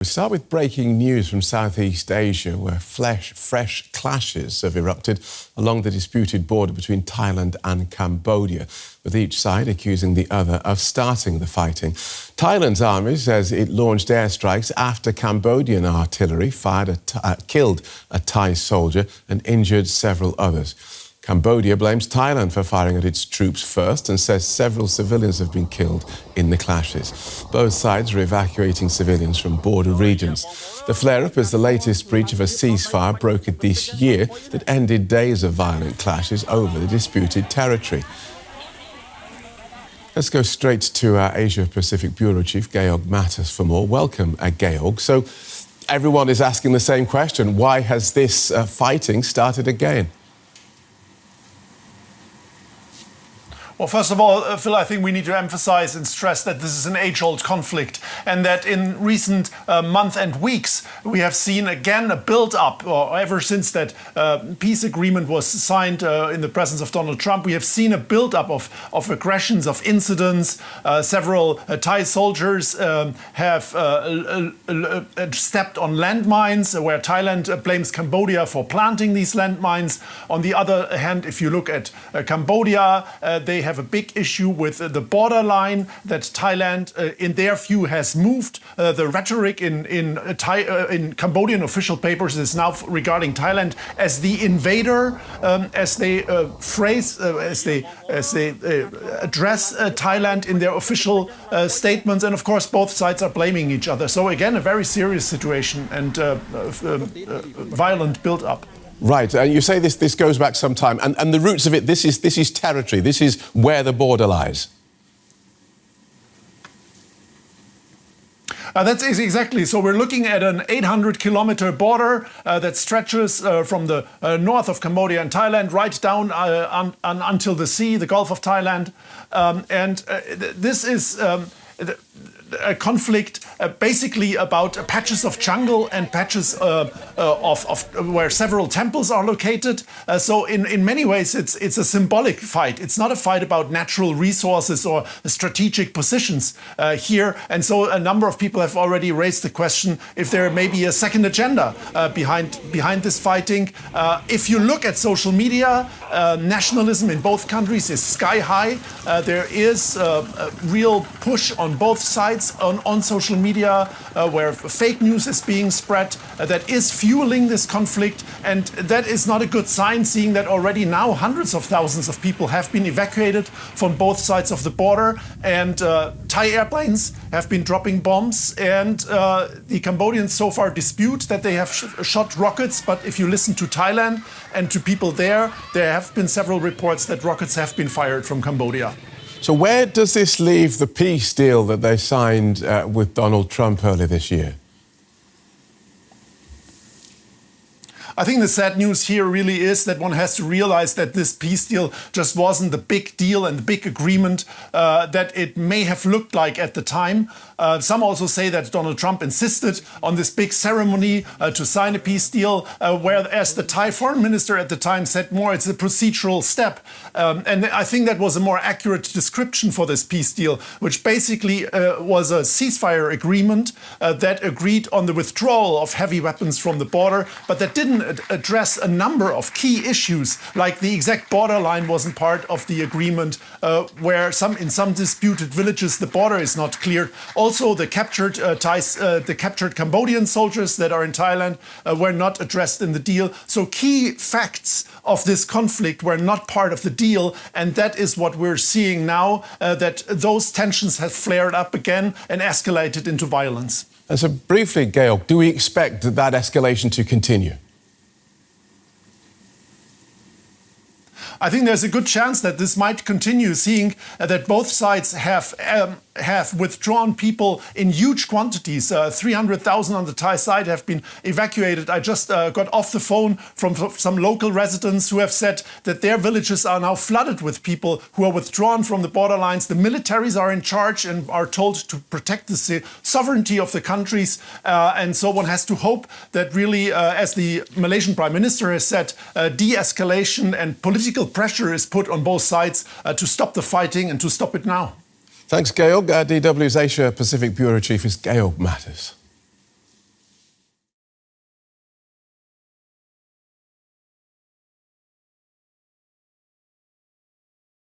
We start with breaking news from Southeast Asia, where fresh clashes have erupted along the disputed border between Thailand and Cambodia, with each side accusing the other of starting the fighting. Thailand's army says it launched airstrikes after Cambodian artillery killed a Thai soldier and injured several others. Cambodia blames Thailand for firing at its troops first and says several civilians have been killed in the clashes. Both sides are evacuating civilians from border regions. The flare-up is the latest breach of a ceasefire brokered this year that ended days of violent clashes over the disputed territory. Let's go straight to our Asia-Pacific Bureau Chief, Georg Matthes, for more. Welcome, Georg. So everyone is asking the same question. Why has this fighting started again? Well, first of all, Phil, I think we need to emphasize and stress that this is an age-old conflict and that in recent months and weeks we have seen again a build-up, or ever since that peace agreement was signed in the presence of Donald Trump, we have seen a build-up of aggressions, of incidents. Several Thai soldiers have stepped on landmines where Thailand blames Cambodia for planting these landmines. On the other hand, if you look at Cambodia, they have a big issue with the borderline that Thailand, in their view, has moved. The rhetoric in Cambodian official papers is now regarding Thailand as the invader, as they address Thailand in their official statements, and of course both sides are blaming each other. So again, a very serious situation and violent build-up. Right, you say this goes back some time, and the roots of it, this is territory, this is where the border lies. That's exactly. So we're looking at an 800-kilometer border that stretches from the north of Cambodia and Thailand right down until the sea, the Gulf of Thailand. This is a conflict basically about patches of jungle and patches of where several temples are located. So in many ways it's a symbolic fight. It's not a fight about natural resources or strategic positions here. And so a number of people have already raised the question if there may be a second agenda behind this fighting. If you look at social media, nationalism in both countries is sky high. There is a real push on both sides on social media where fake news is being spread that is fueling this conflict, and that is not a good sign, seeing that already now hundreds of thousands of people have been evacuated from both sides of the border, and Thai airplanes have been dropping bombs, and the Cambodians so far dispute that they have shot rockets, but if you listen to Thailand and to people there have been several reports that rockets have been fired from Cambodia. So where does this leave the peace deal that they signed with Donald Trump earlier this year? I think the sad news here really is that one has to realize that this peace deal just wasn't the big deal and the big agreement that it may have looked like at the time. Some also say that Donald Trump insisted on this big ceremony to sign a peace deal, whereas the Thai foreign minister at the time said more it's a procedural step. And I think that was a more accurate description for this peace deal, which basically was a ceasefire agreement that agreed on the withdrawal of heavy weapons from the border, but that didn't address a number of key issues, like the exact borderline wasn't part of the agreement, where in some disputed villages the border is not cleared. Also, the captured Cambodian soldiers that are in Thailand were not addressed in the deal. So key facts of this conflict were not part of the deal, and that is what we're seeing now, that those tensions have flared up again and escalated into violence. And so briefly, Georg, do we expect that escalation to continue? I think there's a good chance that this might continue, seeing that both sides have withdrawn people in huge quantities. 300,000 on the Thai side have been evacuated. I just got off the phone from some local residents who have said that their villages are now flooded with people who are withdrawn from the borderlines. The militaries are in charge and are told to protect the sovereignty of the countries. And so one has to hope that really, as the Malaysian Prime Minister has said, de-escalation and political pressure is put on both sides to stop the fighting and to stop it now. Thanks, Georg. DW's Asia Pacific Bureau Chief is Georg Matthes.